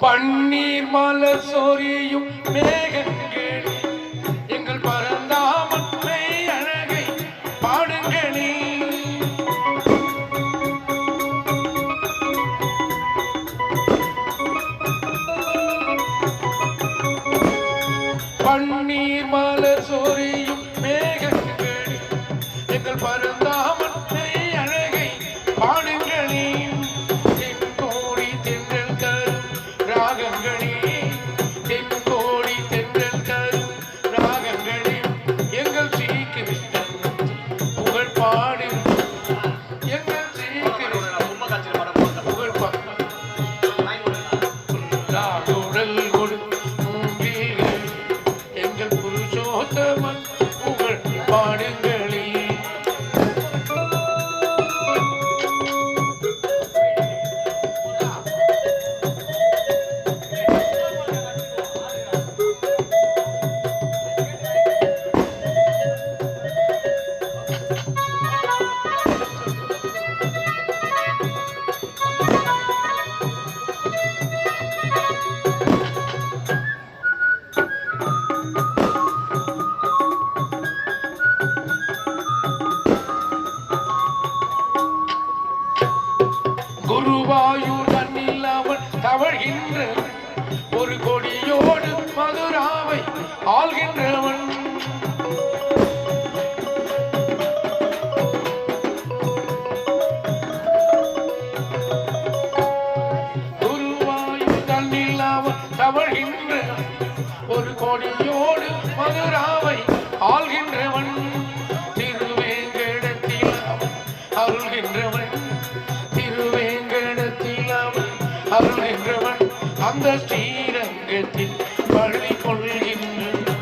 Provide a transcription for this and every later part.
பன்னீர் மலர் சொரியும் மேகங்களே எங்கள் பரந்தாமன் மெய் அழகை பாடுங்களே. பன்னீர் மலர் சொரியும் மேகங்களே எங்கள் பரந்தாமன் மெய் அழகை பாடுங்களே. தென்கோடி தென்றல் தரும் ராகங்களே தென்கோடி தென்றல் தரும் ராகங்களே எங்கள் ஸ்ரீகிருஷ்ணன் புகழ் பாடு எங்கள் ஸ்ரீகிருஷ்ணன் புகழ் பாடு ராகுடல் கொடு மூங்கில்கள் எங்கள் புருஷோத்தமன் புகழ் பாடுங்களே. குருவாயூர் தன்னில் அவன் தவழ்கின்ற ஒரு கொடியோடு மதுராவை ஆள்கின்றவன். குருவாயூர் தன்னில் அவன் தவழ்கின்ற ஒரு கொடியோடு மதுராவை ஆள்கின்றவன். திருவேங்கடத்தில் அவன் அருள்கின்றவன் அருள்கின்றவன் அந்த ஸ்ரீரங்கத்தில் பள்ளி கொள்கின்ற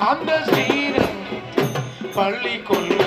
அந்த ஸ்ரீரங்கத்தில் பள்ளி கொள்கின்ற